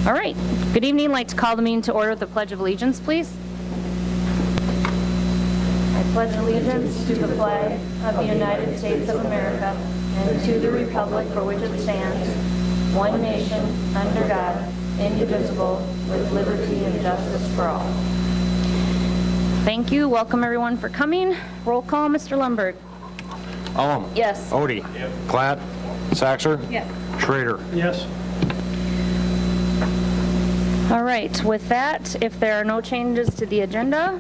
All right. Good evening. I'd like to call the meeting to order with the Pledge of Allegiance, please. I pledge allegiance to the flag of the United States of America and to the republic for which it stands, one nation, under God, indivisible, with liberty and justice for all. Thank you. Welcome, everyone, for coming. Roll call, Mr. Lundberg. Ullum. Yes. Odie. Yep. Platt. Saxer. Yes. Schrader. Yes. All right. With that, if there are no changes to the agenda,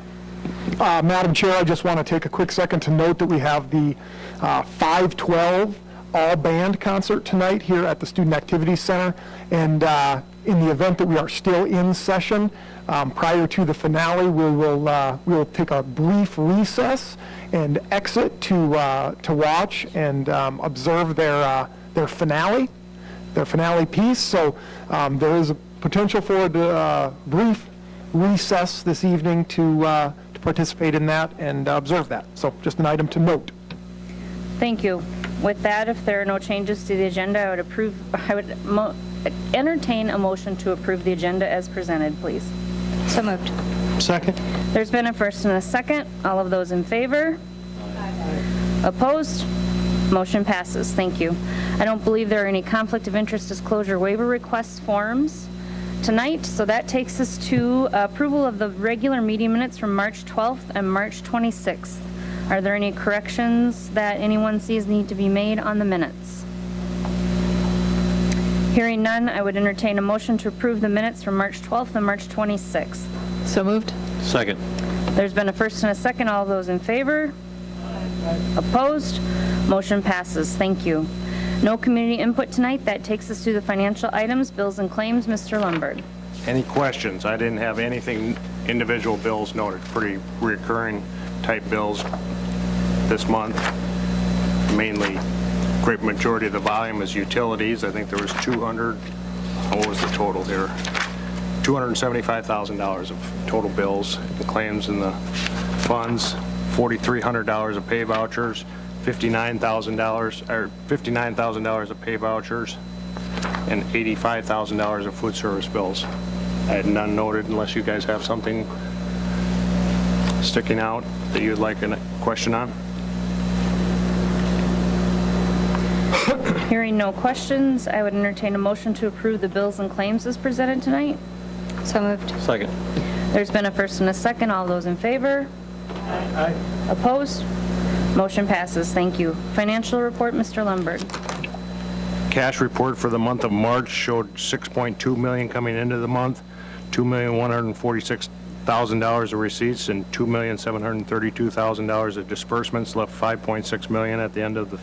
Madam Chair, I just want to take a quick second to note that we have the 512 all-band concert tonight here at the Student Activities Center. And in the event that we are still in session, prior to the finale, we will take a brief recess and exit to watch and observe their finale piece. So there is a potential for a brief recess this evening to participate in that and observe that. So just an item to note. thank you. With that, if there are no changes to the agenda, I would entertain a motion to approve the agenda as presented, please. So moved. Second. There's been a first and a second. All of those in favor? Opposed? Motion passes. Thank you. I don't believe there are any conflict of interest disclosure waiver request forms tonight, so that takes us to approval of the regular meeting minutes from March 12th and March 26th. Are there any corrections that anyone sees need to be made on the minutes? Hearing none, I would entertain a motion to approve the minutes from March 12th and March 26th. So moved. Second. There's been a first and a second. All those in favor? Opposed? Motion passes. Thank you. No community input tonight. That takes us to the financial items, bills and claims. Mr. Lundberg. Any questions? I didn't have anything individual bills noted. Pretty recurring type bills this month. Mainly, great majority of the volume is utilities. I think there was what was the total here? $275,000 of total bills and claims in the funds, $4,300 of pay vouchers, $59,000 of pay vouchers, and $85,000 of food service bills. I had none noted unless you guys have something sticking out that you'd like a question on. Hearing no questions, I would entertain a motion to approve the bills and claims as presented tonight. So moved. Second. There's been a first and a second. All those in favor? Aye. Opposed? Motion passes. Thank you. Financial report, Mr. Lundberg. Cash report for the month of March showed $6.2 million coming into the month, $2,146,000 of receipts, and $2,732,000 of disbursements, left $5.6 million at the end of the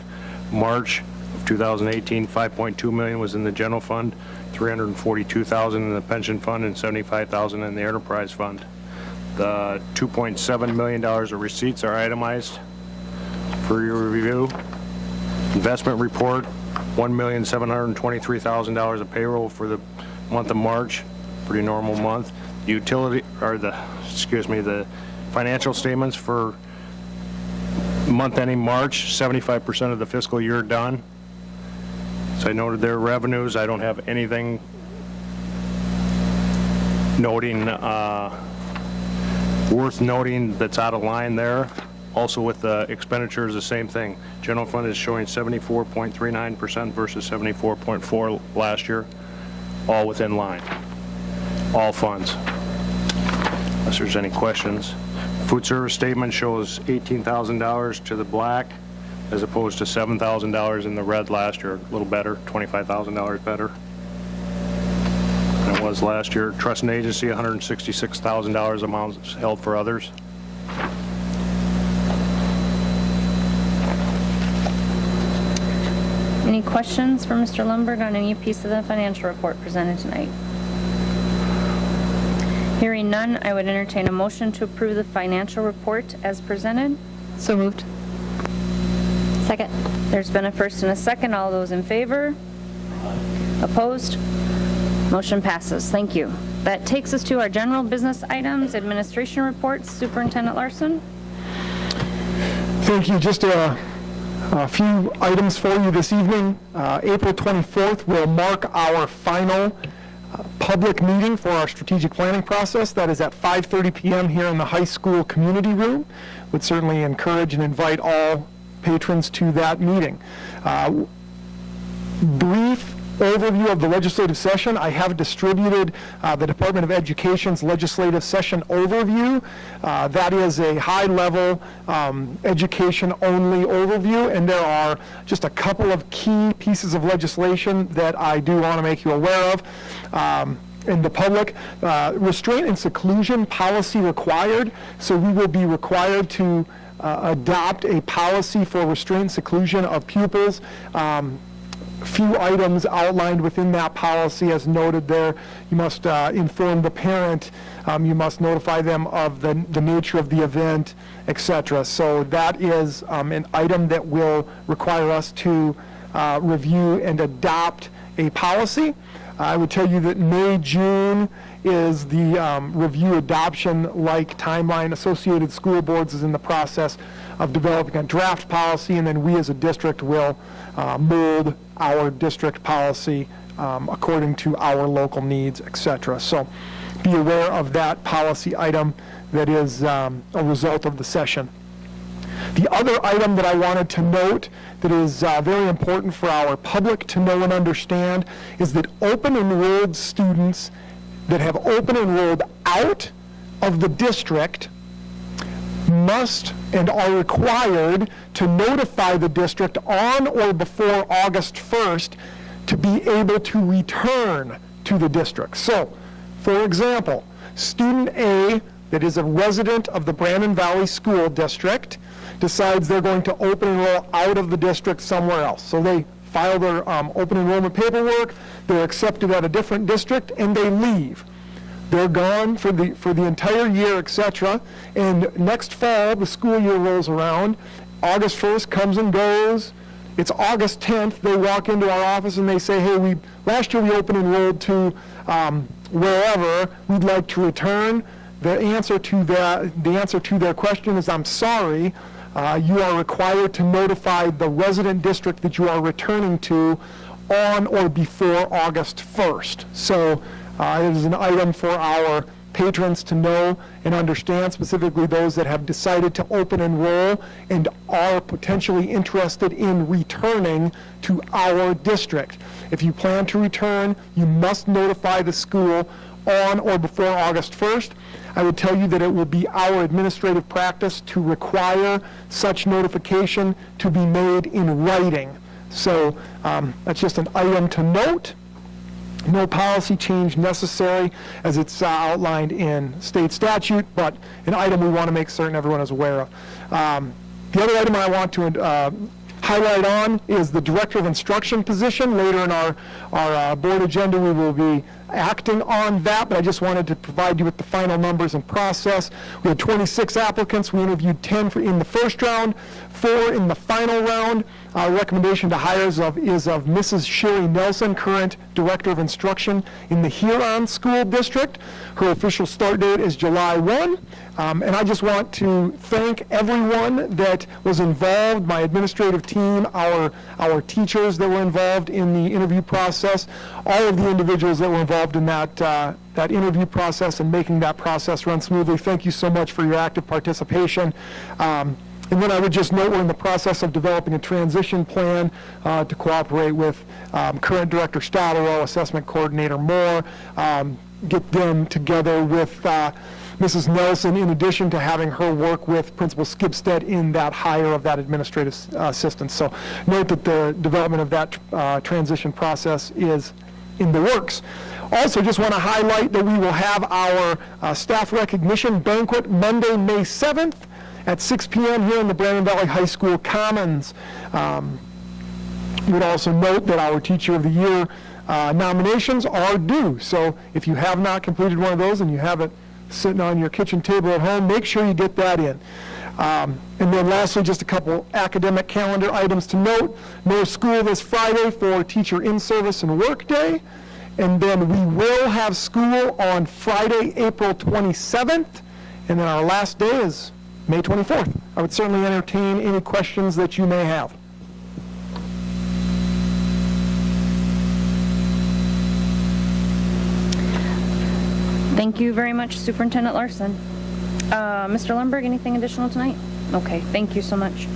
March of 2018. $5.2 million was in the general fund, $342,000 in the pension fund, and $75,000 in the enterprise fund. The $2.7 million of receipts are itemized for your review. Investment report, $1,723,000 of payroll for the month of March, pretty normal month. The financial statements for month ending March, 75% of the fiscal year done. So I noted their revenues. I don't have anything worth noting that's out of line there. Also with the expenditures, the same thing. General fund is showing 74.39% versus 74.4% last year. All within line. All funds. Unless there's any questions. Food service statement shows $18,000 to the black as opposed to $7,000 in the red last year. A little better, $25,000 better than it was last year. Trust and agency, $166,000 amounts held for others. Any questions for Mr. Lundberg on any piece of the financial report presented tonight? Hearing none, I would entertain a motion to approve the financial report as presented. So moved. Second. There's been a first and a second. All those in favor? Opposed? Motion passes. Thank you. That takes us to our general business items, administration reports. Superintendent Larson. Thank you. Just a few items for you this evening. April 24th will mark our final public meeting for our strategic planning process. That is at 5:30 p.m. here in the high school community room. Would certainly encourage and invite all patrons to that meeting. Brief overview of the legislative session. I have distributed the Department of Education's legislative session overview. That is a high-level education-only overview, and there are just a couple of key pieces of legislation that I do want to make you aware of. In the public, restraint and seclusion policy required. So we will be required to adopt a policy for restraint and seclusion of pupils. Few items outlined within that policy as noted there. You must inform the parent, you must notify them of the nature of the event, etc. So that is an item that will require us to review and adopt a policy. I would tell you that May, June is the review adoption-like timeline. Associated School Boards is in the process of developing a draft policy, and then we as a district will mold our district policy according to our local needs, etc. So be aware of that policy item that is a result of the session. The other item that I wanted to note that is very important for our public to know and understand is that open enrolled students that have open enrolled out of the district must and are required to notify the district on or before August 1st to be able to return to the district. So, for example, student A that is a resident of the Brandon Valley School District decides they're going to open enroll out of the district somewhere else. So they file their open enrollment paperwork, they're accepted at a different district, and they leave. They're gone for the entire year, etc. And next fall, the school year rolls around. August 1st comes and goes. It's August 10th. They walk into our office and they say, "Hey, last year we open enrolled to wherever. We'd like to return." The answer to their question is, "I'm sorry. You are required to notify the resident district that you are returning to on or before August 1st." So it is an item for our patrons to know and understand, specifically those that have decided to open enroll and are potentially interested in returning to our district. If you plan to return, you must notify the school on or before August 1st. I would tell you that it will be our administrative practice to require such notification to be made in writing. So that's just an item to note. No policy change necessary as it's outlined in state statute, but an item we want to make certain everyone is aware of. The other item I want to highlight on is the Director of Instruction position. Later in our board agenda, we will be acting on that, but I just wanted to provide you with the final numbers and process. We had 26 applicants. We interviewed 10 in the first round, 4 in the final round. Our recommendation to hires is of Mrs. Sherry Nelson, current Director of Instruction in the Huron School District. Her official start date is July 1. And I just want to thank everyone that was involved, my administrative team, our teachers that were involved in the interview process, all of the individuals that were involved in that interview process and making that process run smoothly. Thank you so much for your active participation. And then I would just note we're in the process of developing a transition plan to cooperate with current Director Stotero, Assessment Coordinator Moore, get them together with Mrs. Nelson, in addition to having her work with Principal Skipstead in that hire of that administrative assistant. So note that the development of that transition process is in the works. Also, just want to highlight that we will have our staff recognition banquet Monday, May 7th at 6 p.m. here in the Brandon Valley High School Commons. Would also note that our Teacher of the Year nominations are due. So if you have not completed one of those and you have it sitting on your kitchen table at home, make sure you get that in. And then lastly, just a couple academic calendar items to note. No school this Friday for Teacher in-service and work day. And then we will have school on Friday, April 27th. And then our last day is May 24th. I would certainly entertain any questions that you may have. Thank you very much, Superintendent Larson. Mr. Lundberg, anything additional tonight? Okay, thank you so much.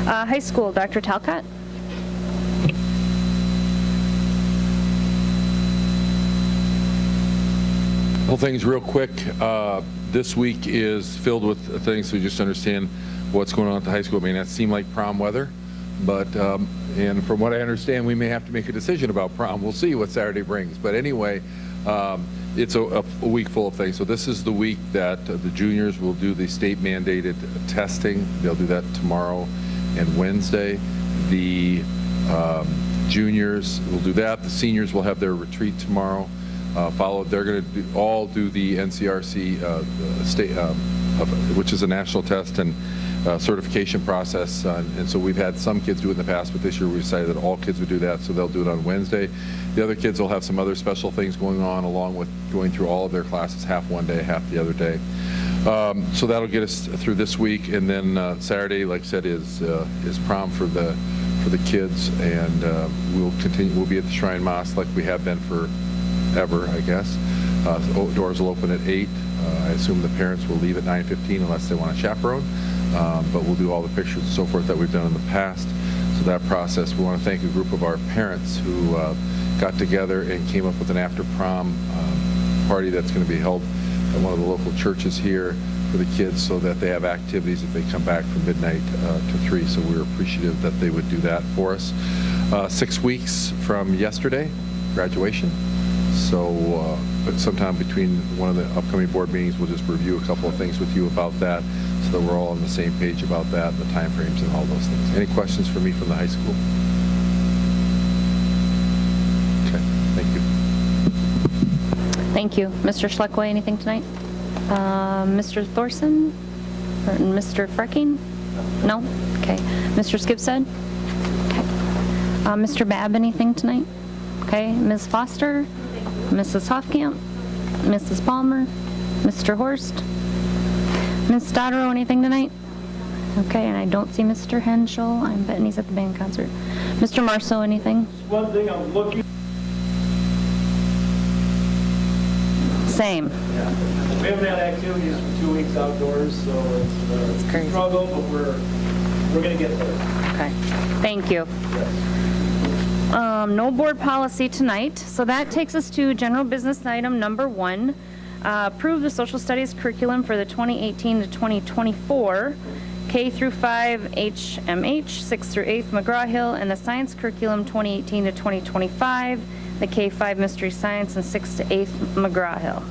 High school, Dr. Talcott? Couple things real quick. This week is filled with things, so you just understand what's going on at the high school. It may not seem like prom weather, but, and from what I understand, we may have to make a decision about prom. We'll see what Saturday brings. But anyway, it's a week full of things. So this is the week that the juniors will do the state mandated testing. They'll do that tomorrow and Wednesday. The juniors will do that. The seniors will have their retreat tomorrow. Followed, they're going to all do the NCRC state, which is a national test and certification process. And so we've had some kids do it in the past, but this year we decided that all kids would do that, so they'll do it on Wednesday. The other kids will have some other special things going on, along with going through all of their classes, half one day, half the other day. So that'll get us through this week, and then Saturday, like I said, is prom for the kids, and we'll continue. We'll be at the Shrine Mosque like we have been forever, I guess. Doors will open at 8. I assume the parents will leave at 9:15 unless they want a chaperone. But we'll do all the pictures and so forth that we've done in the past. So that process, we want to thank a group of our parents who got together and came up with an after prom party that's going to be held at one of the local churches here for the kids, so that they have activities if they come back from midnight to 3. So we're appreciative that they would do that for us. 6 weeks from yesterday, graduation. So but sometime between one of the upcoming board meetings, we'll just review a couple of things with you about that, so that we're all on the same page about that, and the timeframes and all those things. Any questions for me from the high school? Okay, thank you. Thank you. Mr. Schleckway, anything tonight? Mr. Thorson? Or Mr. Frecking? No? Okay. Mr. Skipstead? Okay. Mr. Babb, anything tonight? Okay. Ms. Foster? Mrs. Hofkamp? Mrs. Palmer? Mr. Horst? Ms. Stottero, anything tonight? Okay, and I don't see Mr. Henschel. I'm betting he's at the band concert. Mr. Marceau, anything? One thing I'm looking. Same. Yeah. We haven't had activities for 2 weeks outdoors, so it's crazy. a struggle, but we're going to get there. Okay. Thank you. No board policy tonight, so that takes us to general business item number 1. Approve the social studies curriculum for the 2018 to 2024 K through 5 HMH, 6th through 8th McGraw-Hill, and the science curriculum 2018 to 2025, the K-5 mystery science, and 6th to 8th McGraw-Hill.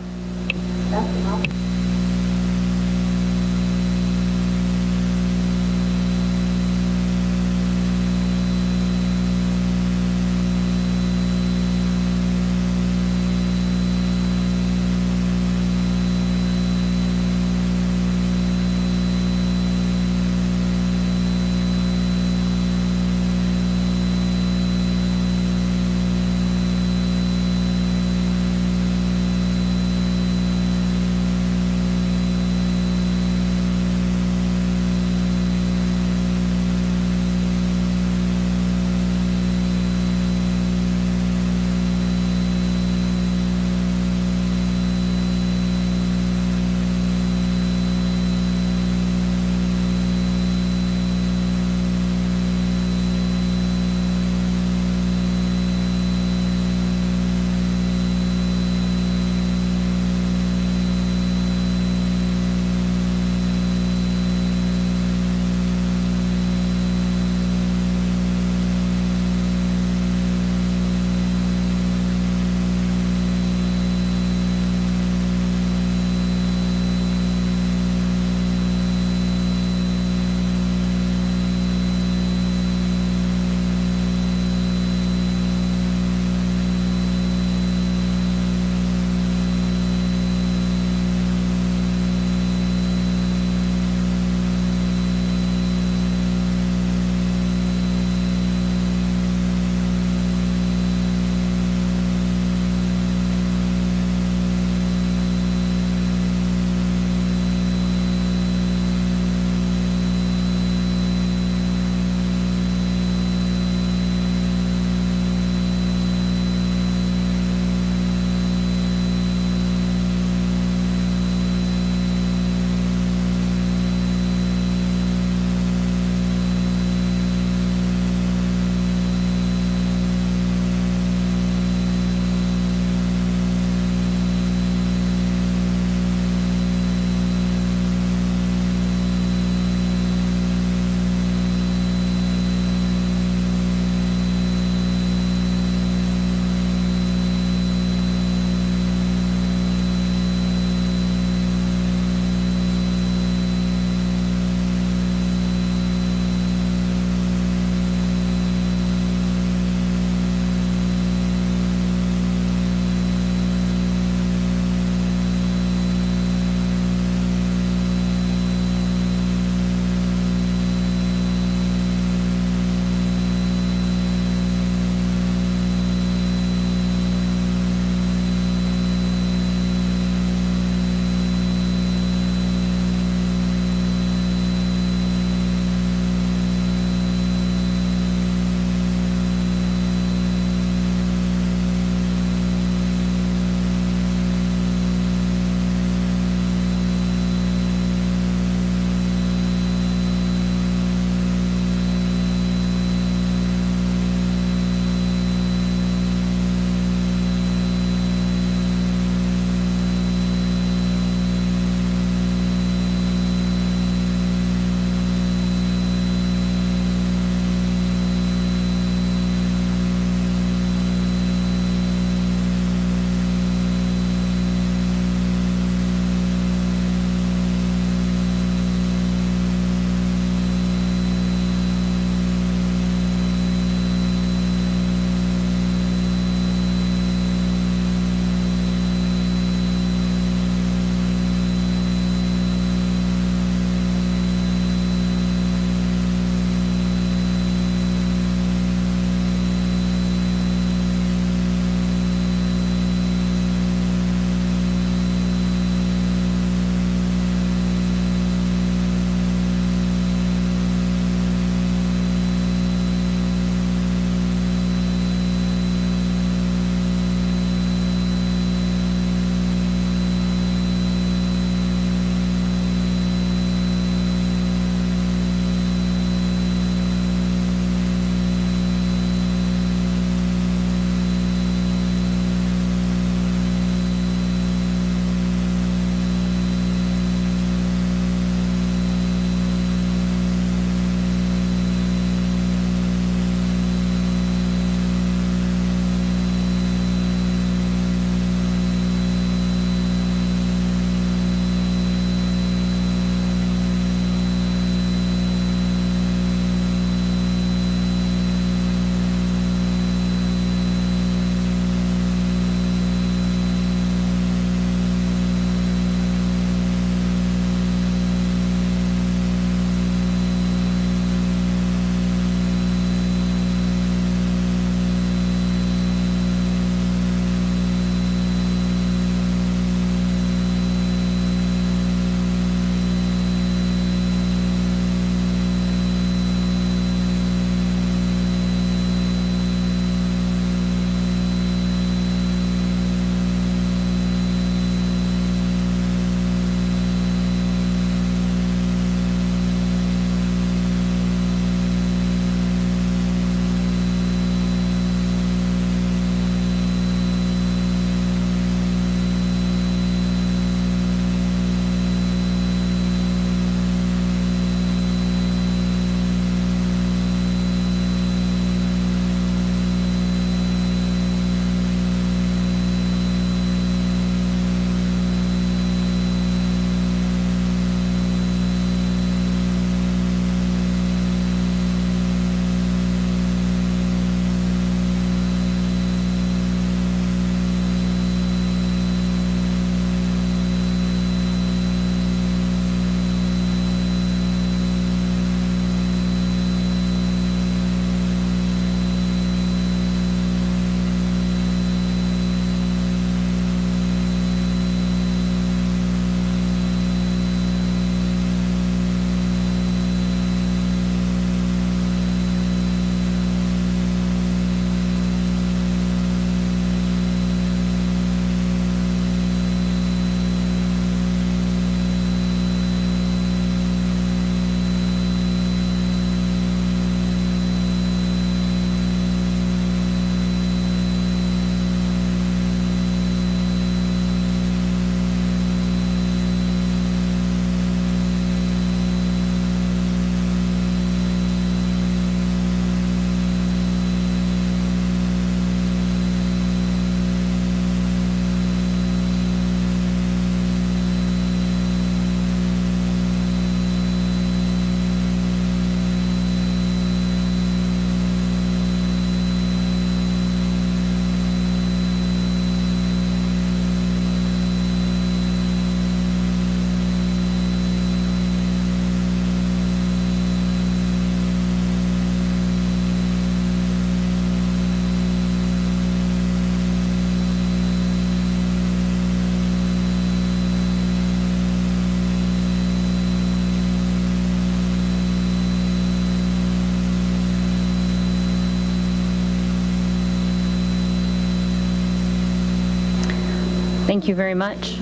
Thank you very much.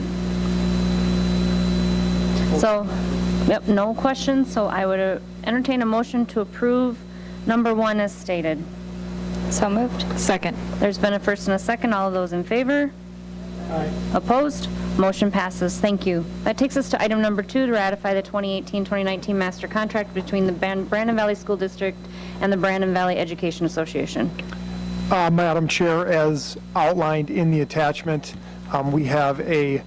So, yep, no questions, so I would entertain a motion to approve number 1 as stated. So moved. Second. There's been a first and a second. All of those in favor? Aye. Opposed? Motion passes. Thank you. That takes us to item number 2, to ratify the 2018-2019 master contract between the Brandon Valley School District and the Brandon Valley Education Association. Madam Chair, as outlined in the attachment, we have a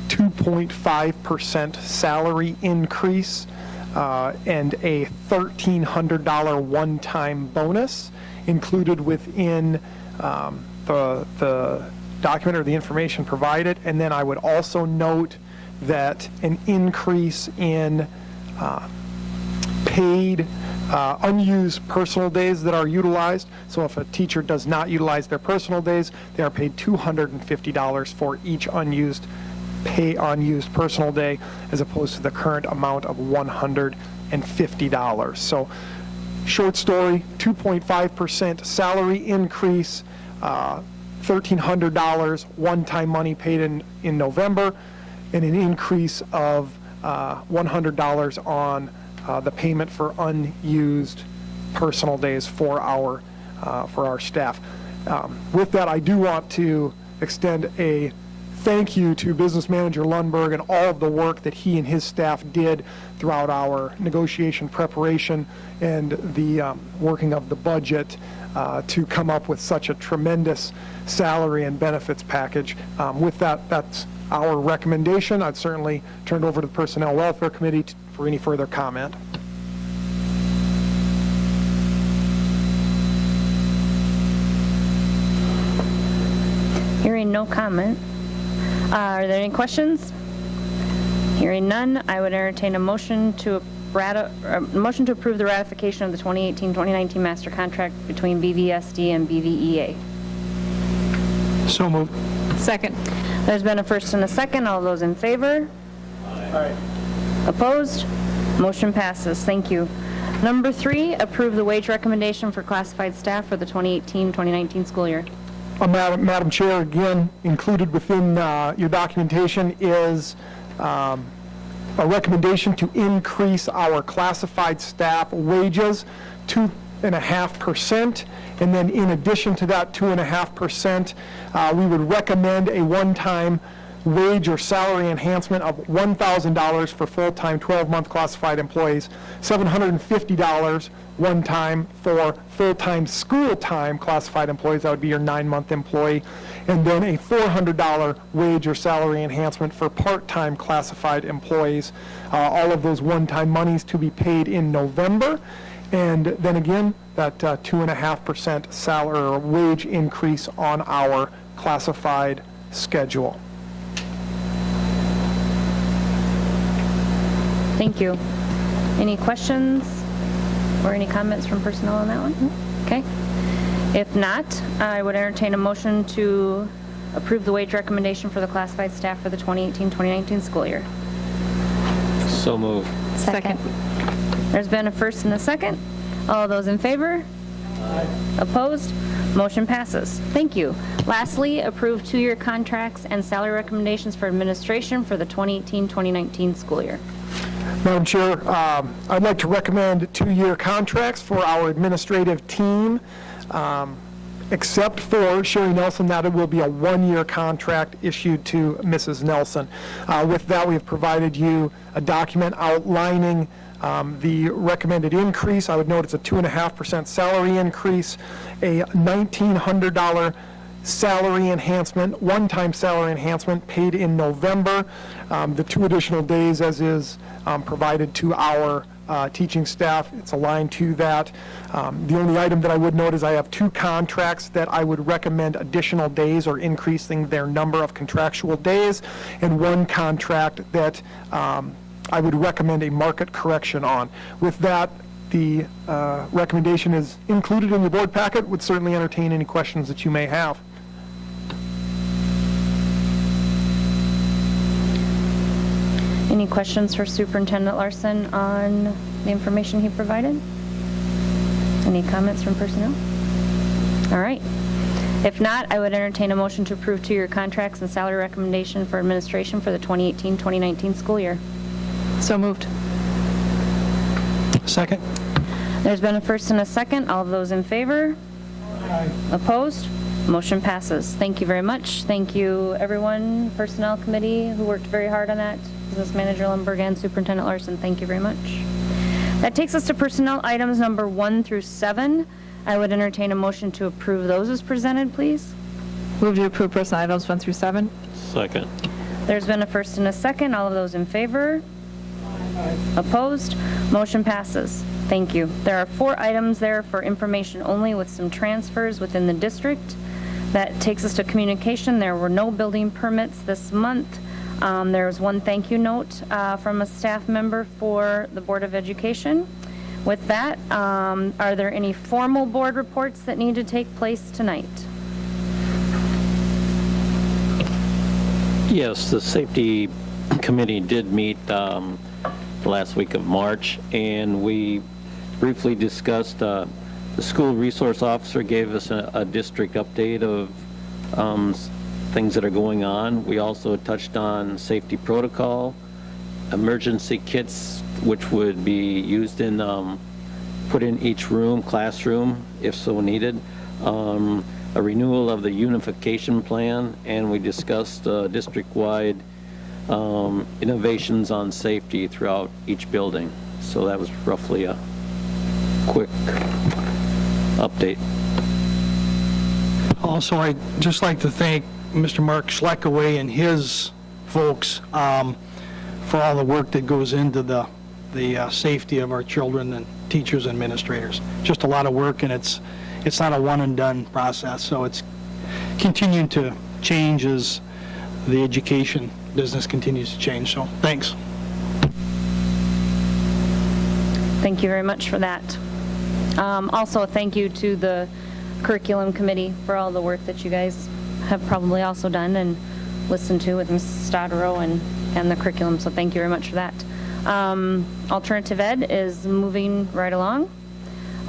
2.5% salary increase and a $1,300 one-time bonus included within the document or the information provided. And then I would also note that an increase in paid unused personal days that are utilized. So if a teacher does not utilize their personal days, they are paid $250 for each unused personal day, as opposed to the current amount of $150. So short story, 2.5% salary increase, $1,300 one-time money paid in November, and an increase of $100 on the payment for unused personal days for our staff. With that, I do want to extend a thank you to Business Manager Lundberg and all of the work that he and his staff did throughout our negotiation preparation and the working of the budget to come up with such a tremendous salary and benefits package. With that, that's our recommendation. I'd certainly turn it over to the Personnel Welfare Committee for any further comment. Hearing no comment. Are there any questions? Hearing none, I would entertain a motion to approve the ratification of the 2018-2019 master contract between BVSD and BVEA. So moved. Second. There's been a first and a second. All those in favor? Aye. Opposed? Motion passes. Thank you. Number 3, approve the wage recommendation for classified staff for the 2018-2019 school year. Madam Chair, again, included within your documentation is a recommendation to increase our classified staff wages 2.5%. And then in addition to that 2.5%, we would recommend a one-time wage or salary enhancement of $1,000 for full-time 12-month classified employees, $750 one time for full-time school-time classified employees, that would be your 9-month employee, and then a $400 wage or salary enhancement for part-time classified employees. All of those one-time monies to be paid in November, and then again, that 2.5% salary or wage increase on our classified schedule. Thank you. Any questions or any comments from personnel on that one? Okay. If not, I would entertain a motion to approve the wage recommendation for the classified staff for the 2018-2019 school year. So moved. Second. There's been a first and a second. All those in favor? Opposed? Motion passes. Thank you. Lastly, approve 2-year contracts and salary recommendations for administration for the 2018-2019 school year. Madam Chair, I'd like to recommend 2-year contracts for our administrative team, except for Sherry Nelson, that it will be a 1-year contract issued to Mrs. Nelson. With that, we have provided you a document outlining the recommended increase. I would note it's a 2.5% salary increase, a $1,900 salary enhancement, one-time salary enhancement paid in November, the 2 additional days as is provided to our teaching staff. It's aligned to that. The only item that I would note is I have 2 contracts that I would recommend additional days or increasing their number of contractual days, and 1 contract that I would recommend a market correction on. With that, the recommendation is included in your board packet. Would certainly entertain any questions that you may have. Any questions for Superintendent Larson on the information he provided? Any comments from personnel? All right. If not, I would entertain a motion to approve two-year contracts and salary recommendation for administration for the 2018-2019 school year. So moved. Second. There's been a first and a second. All of those in favor? Opposed? Motion passes. Thank you very much. Thank you, everyone, Personnel Committee, who worked very hard on that, Business Manager Lundberg and Superintendent Larson. Thank you very much. That takes us to personnel items number 1 through 7. I would entertain a motion to approve those as presented, please. Move to approve personnel items 1 through 7. Second. There's been a first and a second. All of those in favor? Opposed? Motion passes. Thank you. There are 4 items there for information only with some transfers within the district. That takes us to communication. There were no building permits this month. There was 1 thank you note from a staff member for the Board of Education. With that, are there any formal board reports that need to take place tonight? Yes, the safety committee did meet the last week of March, and we briefly discussed, the school resource officer gave us a district update of things that are going on. We also touched on safety protocol, emergency kits, which would be used in, put in each room, classroom, if so needed, a renewal of the unification plan, and we discussed district-wide innovations on safety throughout each building. So that was roughly a quick update. Also, I'd just like to thank Mr. Mark Schleckaway and his folks for all the work that goes into the safety of our children and teachers and administrators. Just a lot of work, and it's not a one-and-done process, so it's continuing to change as the education business continues to change, so thanks. Thank you very much for that. Also, a thank you to the curriculum committee for all the work that you guys have probably also done and listened to with Mrs. Stodero and the curriculum, so thank you very much for that. Alternative ed is moving right along.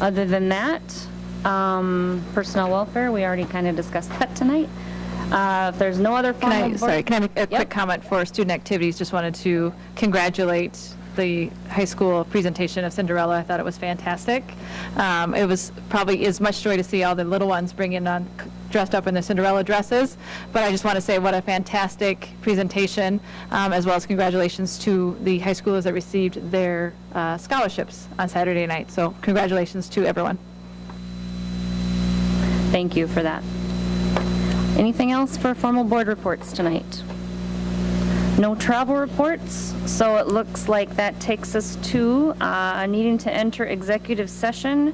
Other than that, personnel welfare, we already kind of discussed that tonight. If there's no other Can I make a Yep. quick comment for student activities? Just wanted to congratulate the high school presentation of Cinderella. I thought it was fantastic. It was probably as much joy to see all the little ones bringing on dressed up in their Cinderella dresses, but I just want to say what a fantastic presentation, as well as congratulations to the high schoolers that received their scholarships on Saturday night. So congratulations to everyone. Thank you for that. Anything else for formal board reports tonight? No travel reports, so it looks like that takes us to needing to enter executive session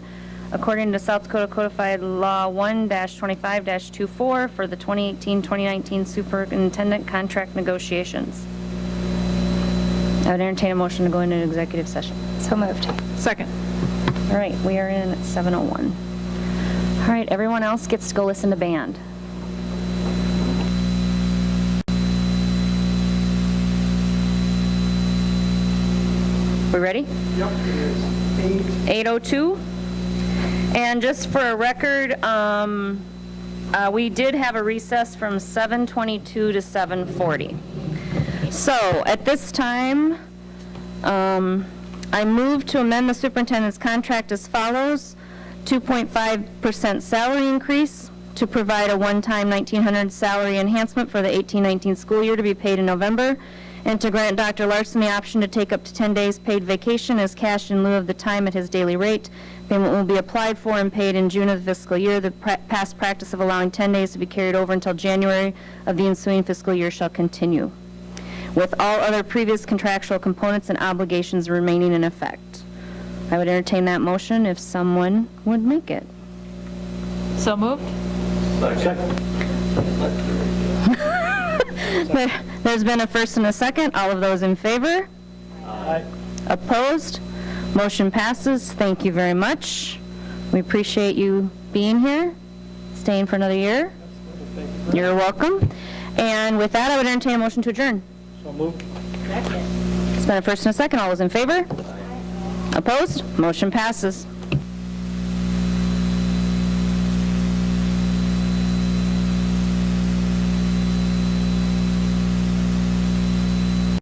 according to South Dakota Codified Law 1-25-24 for the 2018-2019 superintendent contract negotiations. I would entertain a motion to go into an executive session. So moved. Second. All right, we are in at 7:01. All right, everyone else gets to go listen to band. We ready? Yep. 8:02. And just for a record, we did have a recess from 7:22 to 7:40. So at this time, I move to amend the superintendent's contract as follows: 2.5% salary increase to provide a one-time $1,900 salary enhancement for the 18-19 school year to be paid in November, and to grant Dr. Larson the option to take up to 10 days paid vacation as cash in lieu of the time at his daily rate. Payment will be applied for and paid in June of the fiscal year. The past practice of allowing 10 days to be carried over until January of the ensuing fiscal year shall continue, with all other previous contractual components and obligations remaining in effect. I would entertain that motion if someone would make it. So moved. There's been a first and a second. All of those in favor? Aye. Opposed? Motion passes. Thank you very much. We appreciate you being here, staying for another year. You're welcome. And with that, I would entertain a motion to adjourn. So moved. It's been a first and a second. All those in favor? Opposed? Motion passes.